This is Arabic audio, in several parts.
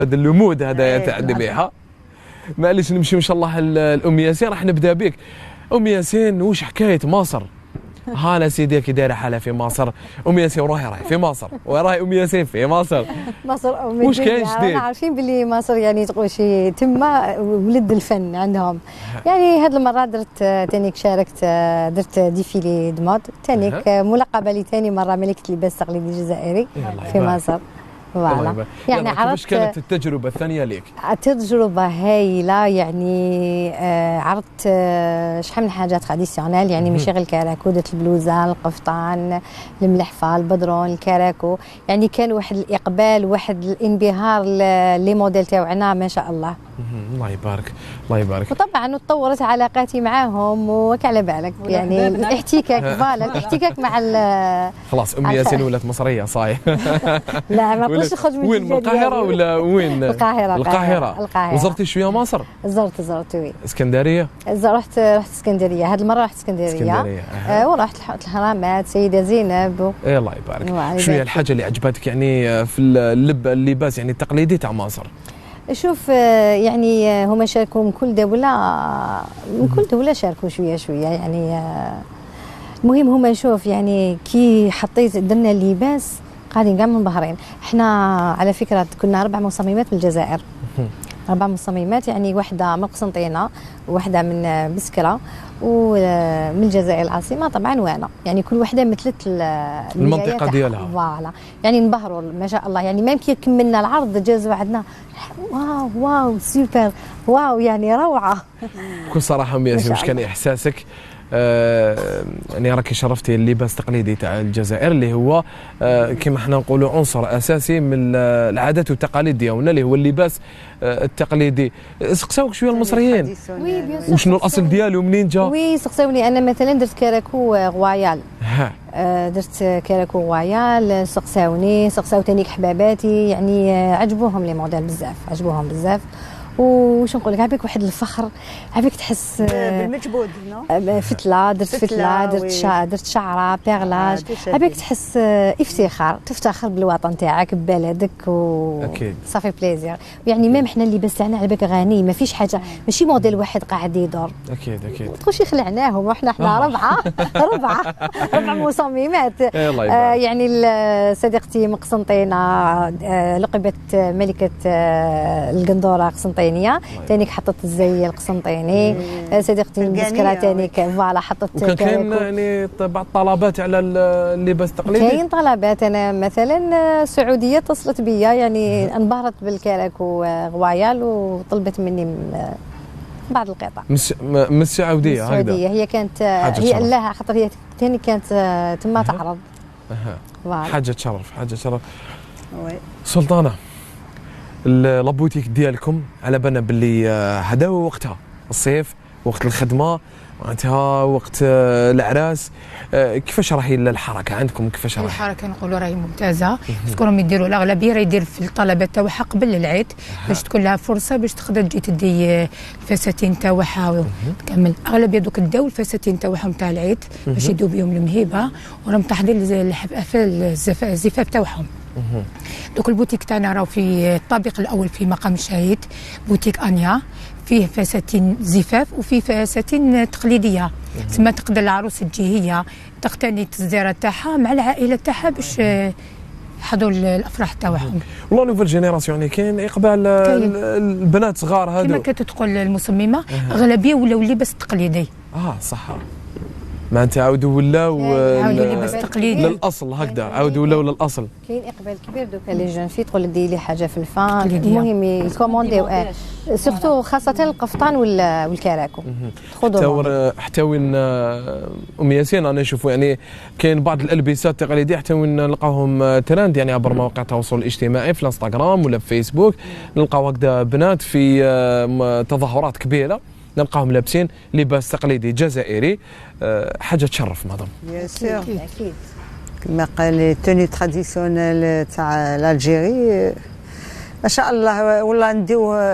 هذا اللمود هذا تعدي بها. معليش نمشي ان شاء الله الام ياسين، راح نبدا بك. ام ياسين وش حكايه مصر؟ هانا سيدي كي دايره حالها في مصر ام ياسين، راهي في مصر، وراهي ام ياسين في مصر. مصر وش كاين جديد؟ عارفين باللي مصر يعني تقول شي تما ولد الفن عندهم. يعني هذه المره درت تانيك شاركت، درت ديفيلي دمود تانيك ملقبه لي ثاني مره ملكه اللباس التقليدي الجزائري في مصر. فوالا يعني عرفت. كيفاش كانت التجربه الثانيه ليك؟ تجربه هايله يعني. عرضت شحال من حاجات تراديسيونيل، يعني ماشي غير الكراكو، درت البلوزه، القفطان، الملحفه، البدرون، الكراكو. يعني كان واحد الاقبال، واحد الانبهار لي موديل تاعنا ما شاء الله. الله يبارك الله يبارك. وطبعا تطورت علاقاتي معاهم وكعلى بالك يعني الاحتكاك. فوالا الاحتكاك مع خلاص ام ياسين ولات مصريه صاير. لا ما نقدرش نخرج من وين، من القاهره ولا وين؟ القاهره. وزرتي شويه مصر؟ زرت وي. اسكندريه؟ رحت اسكندريه، هذه المره رحت اسكندريه. ورحت الهرامات، سيده زينب الله يبارك. شنو هي الحاجه اللي عجبتك يعني في اللباس يعني التقليدي تاع مصر؟ شوف يعني هما شاركوا من كل دوله شاركوا شويه يعني. المهم هما شوف يعني كي حطيت درنا اللباس قاعدين كاع منبهرين. احنا على فكره كنا 4 مصممات من الجزائر، 4 مصممات يعني واحده من قسنطينه، وواحده من بسكره، ومن الجزائر العاصمه طبعا، وانا يعني كل وحده مثلت المنطقه ديالها. فوالا يعني انبهروا ما شاء الله. يعني ما كي كملنا العرض جازوا عندنا واو سوبر، واو يعني روعه. بكل صراحه ام ياسين واش كان احساسك يعني راكي شرفتي اللباس التقليدي تاع الجزائر اللي هو كما حنا نقولوا عنصر اساسي من العادات والتقاليد ديالنا اللي هو اللباس التقليدي. سقساوك شويه المصريين وشنو الاصل ديالو منين جا؟ وي سقساوني. انا مثلا درت كراكو غوايال، درت كراكو غوايال، سقساو تانيك حباباتي يعني. عجبوهم لي موديل بزاف، عجبوهم بزاف. وش نقول لك، عبيك واحد الفخر، عبيك تحس بالمجهود. فتله درت فتله درت شعره بيغلاج. عبيك تحس افتخار، تفتخر بالوطن تاعك ببلدك اكيد صافي بليزير. يعني ميم حنا اللباس تاعنا عبيك غني، ما فيش حاجه، ماشي موديل واحد قاعد يدور. اكيد تقولش خلعناهم وحنا 4 مصممات. يعني صديقتي من قسنطينه لقبت ملكه القندوره قسنطينيه، تانيك حطت الزي القسنطيني. صديقتي من بسكره تانيك فوالا حطت. وكان كاين يعني بعض الطلبات على اللباس التقليدي؟ كاين طلبات. انا مثلا سعوديه اتصلت بيا يعني انبهرت بالكراكو غوايال وطلبت مني بعض القطع. من السعوديه هكذا؟ هي كانت هي لها خاطر هي ثاني كانت تما تعرض. حاجه تشرف سلطانه. لابوتيك ديالكم على بالنا باللي هذا هو وقتها الصيف، وقت الخدمه معناتها، وقت الاعراس. كيفاش راهي الحركه عندكم؟ كيفاش راهي الحركه؟ نقولوا راهي ممتازه. تذكرهم يديروا الاغلبيه راه يدير في الطلبات تاعها قبل العيد باش تكون لها فرصه باش تقدر تجي تدي الفساتين تاعها وتكمل. اغلبيه دوك داو الفساتين تاعهم تاع العيد باش يدوا بهم المهيبه، وراهم تحضير الزفاف تاعهم. دوك البوتيك تاعنا راهو في الطابق الاول في مقام الشهيد، بوتيك انيا، فيه فساتين زفاف وفيه فساتين تقليديه. تما تقدر العروس تجي هي تقتني التصديرات تاعها مع العائله تاعها باش يحضروا الافراح تاعهم. والله نوفيل جينيراسيون يعني كاين اقبال البنات صغار هذو كما كانت تقول المصممه اغلبيه ولاو اللباس التقليدي. صح معناتها عاودوا ولاو لباس تقليدي للاصل هكذا، عاودوا ولاو للاصل. كاين اقبال كبير دوكا لي جون في تقول ديري لي حاجه في الفان، المهم يكومونديو سورتو خاصه القفطان والكراكو. حتى وين ام ياسين انا نشوفوا يعني كاين بعض الالبسه التقليديه حتى وين نلقاهم ترند يعني عبر مواقع التواصل الاجتماعي في الانستغرام ولا في فيسبوك، نلقاو هكذا بنات في تظاهرات كبيره نلقاهم لابسين لباس تقليدي جزائري. حاجه تشرف مدام. اكيد كما قال توني تراديسيونيل تاع الجيري ما شاء الله. والله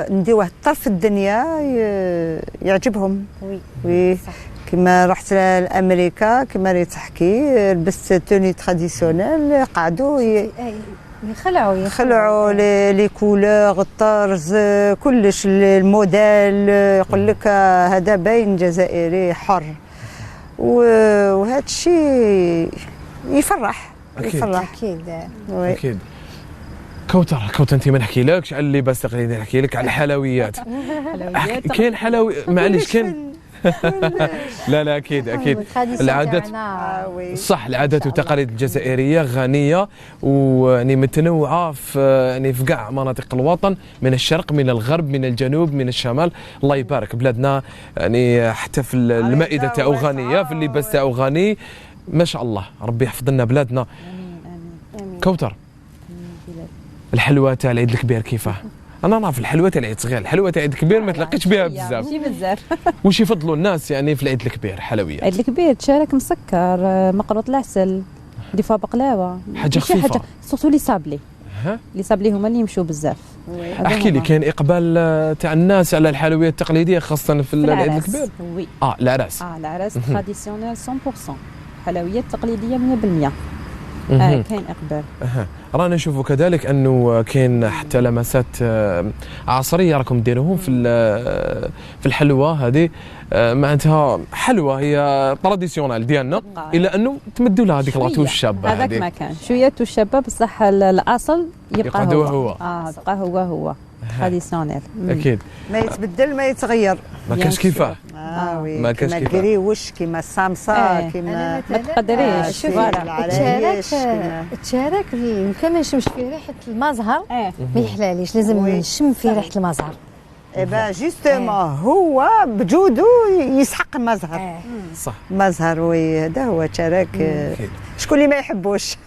نديوه طرف الدنيا يعجبهم. وي كما رحت لامريكا كما راه تحكي لبست توني تراديسيونيل قعدوا يخلعوا لي كولور الطرز كلش الموديل، يقول لك هذا باين جزائري حر، وهذا الشيء يفرح. اكيد. كوثر انت ما نحكيلكش على اللباس التقليدي، نحكي لك على الحلويات. كاين معليش كاين لا اكيد العادات صح، العادات والتقاليد الجزائريه غنيه ويعني متنوعه في كاع مناطق الوطن، من الشرق من الغرب من الجنوب من الشمال. الله يبارك بلادنا، يعني حتى في المائده تاعو غنيه، في اللباس تاعو غني ما شاء الله. ربي يحفظ لنا بلادنا. كوثر، الحلوى تاع العيد الكبير كيفاه؟ انا نعرف الحلوى تاع العيد صغير، الحلوى تاع العيد الكبير ما تلاقيش بها بزاف. ماشي بزاف. واش يفضلوا الناس يعني في العيد الكبير؟ حلويات العيد الكبير تشارك مسكر، مقروط العسل، دي فوا بقلاوه، حاجه خفيفه. سورتو لي صابلي. لي صابلي هما اللي يمشوا بزاف. احكي لي، كاين اقبال تاع الناس على الحلويات التقليديه خاصه في العيد الكبير؟ وي. العراس. العراس تراديسيونيل 100%، حلويات تقليديه 100%. كاين اقبال. رانا نشوفوا كذلك انه كاين حتى لمسات عصريه راكم ديروهم في الحلوى هذه. معناتها حلوى هي تراديسيونال ديالنا، الا انه تمدوا لها هذيك لاطوش الشابه. هذاك ما كان شويه توش شابه، بصح الاصل يبقى هو. بقى هو تراديسيونيل. اكيد ما يتبدل ما يتغير. ما كاش كيفاه. ما كاش كيما الكريوش، كيما الصامصه، كيما ما تقدريش. تشارك كان ما نشمش فيه ريحه المزهر ما يحلاليش، لازم نشم فيه ريحه المزهر. جوستومون هو بجوده يسحق المزهر. صح، مزهر هذا هو تشارك. شكون اللي ما يحبوش؟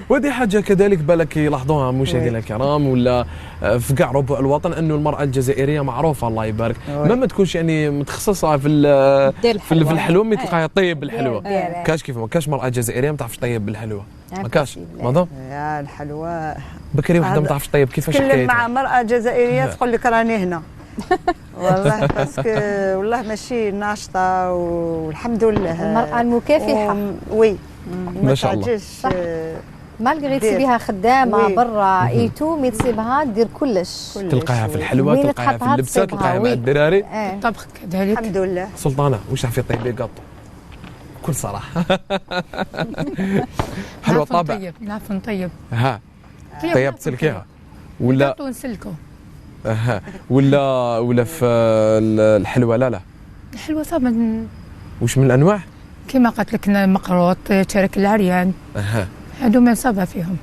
ودي حاجه كذلك بالك يلاحظوها مشاهدينا الكرام ولا في كاع ربوع الوطن، انه المراه الجزائريه معروفه الله يبارك، ما تكونش يعني متخصصه في الحلوى، ما تلقاها طيب بالحلوى. كاش كيف ما كاش مراه جزائريه ما تعرفش طيب بالحلوى، ما كاش ماذا؟ يا الحلوى بكري وحده ما تعرفش طيب كيفاش تكلم مع مراه جزائريه تقول لك راني هنا. والله باسكو والله ماشي ناشطه والحمد لله. المرأة المكافحة. وي ما شاء الله. مالغري تسيبيها خدامة برا ايتو، مي تسيبها دير كلش. تلقاها في الحلوى، تلقاها في اللبسة، تلقاها مع الدراري. طبخ كذلك. الحمد لله. سلطانة واش تعرفي طيبي قاطو؟ بكل صراحة. حلوى طابع. نعرف نطيب. طيب تسلكيها ولا نسلكو. ولا في الحلوى؟ لا الحلوى صعبة. وش من الانواع؟ كما قلت لك مقروط، تشارك العريان. هادو ما صعبة فيهم.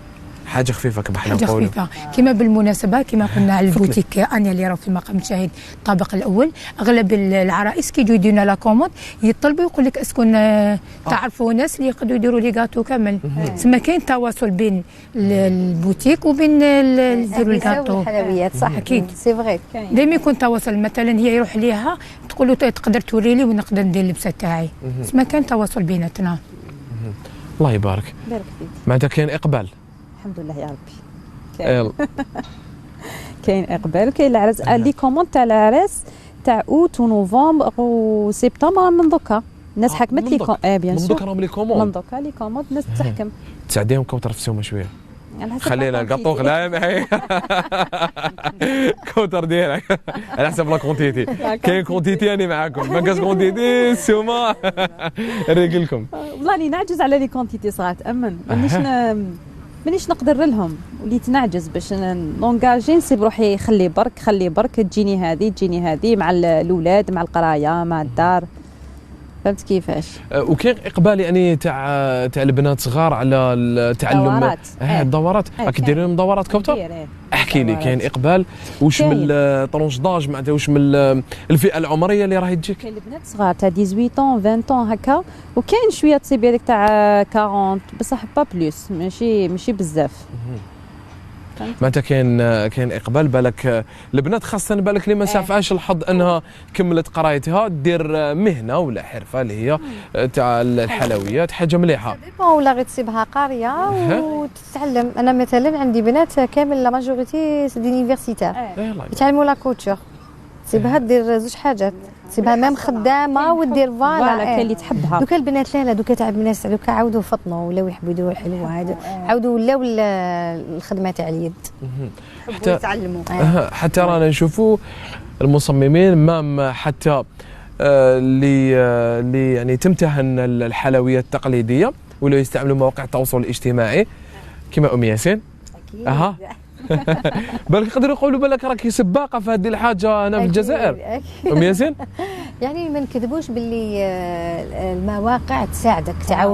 حاجه خفيفه كما حنا نقولوا. حاجه خفيفه كما بالمناسبه كما قلنا على البوتيك انا اللي راه في مقام مشاهد الطابق الاول، اغلب العرائس كي يجوا يديرونا لا كوموند يطلبوا يقول لك اسكن تعرفوا ناس اللي يقدروا يديروا لي غاتو كامل. تسمى كاين تواصل بين البوتيك وبين يديروا الغاتو الحلويات. صح اكيد سي فغي. دائما يكون تواصل، مثلا هي يروح ليها تقول له تقدر توري لي ونقدر ندير اللبسه تاعي. تسمى كاين تواصل بيناتنا. الله يبارك. بارك فيك. معناتها كاين اقبال. الحمد لله يا ربي. كاين اقبال، كاين العراس لي كوموند تاع العراس تاع اوت ونوفمبر وسبتمبر من دوكا الناس حكمت لي بيان سور. من دوكا راهم لي كوموند. من دوكا لي كوموند الناس تحكم. تساعديهم كوثر في سومه شويه. خلينا الكاطو غلا معايا. كوثر ديالك على حسب لا كونتيتي. كاين كونتيتي انا معاكم، ما كاش كونتيتي السومه نريق لكم. والله راني نعجز على لي كونتيتي صراحه، امن مانيش نقدر لهم، وليت نعجز باش نونجاجي نسيب روحي خلي برك تجيني هذه مع الاولاد مع القرايه مع الدار. فهمت كيفاش؟ وكاين اقبال يعني تاع البنات صغار على التعلم. الدورات. راك ديروا لهم دورات كوثر؟ احكي لي، كاين اقبال واش من الطرونش داج معناتها واش من الفئه العمريه اللي راهي تجيك؟ كاين البنات صغار تاع 18 20 هكا، وكاين شويه تصيب هذيك تاع 40 بصح با بلوس، ماشي بزاف. معناتها كاين اقبال بالك البنات خاصه بالك اللي ما سافعاش الحظ انها كملت قرايتها دير مهنه ولا حرفه اللي هي تاع الحلويات، حاجه مليحه. ولا غير تسيبها قاريه وتتعلم. انا مثلا عندي بنات كامل لا ماجوريتي دينيفرسيتير يتعلموا لا كوتشور، تسيبها دير زوج حاجات، تسيبها مام خدامه ودير فوالا فوالا. كاين اللي تحبها. دوكا البنات لا دوكا تاع البنات دوكا عاودوا فطنوا ولاو يحبوا يديروا الحلوه هذا، عاودوا ولاو الخدمه تاع اليد. حتى يتعلموا. حتى رانا نشوفوا المصممين مام حتى اللي يعني تمتهن الحلويات التقليديه ولا يستعملوا مواقع التواصل الاجتماعي كما ام ياسين. اكيد. اها بالك يقدروا يقولوا بالك راكي سباقه في هذه الحاجه هنا في الجزائر. أكيد. ام ياسين يعني ما نكذبوش باللي المواقع تساعدك تعاون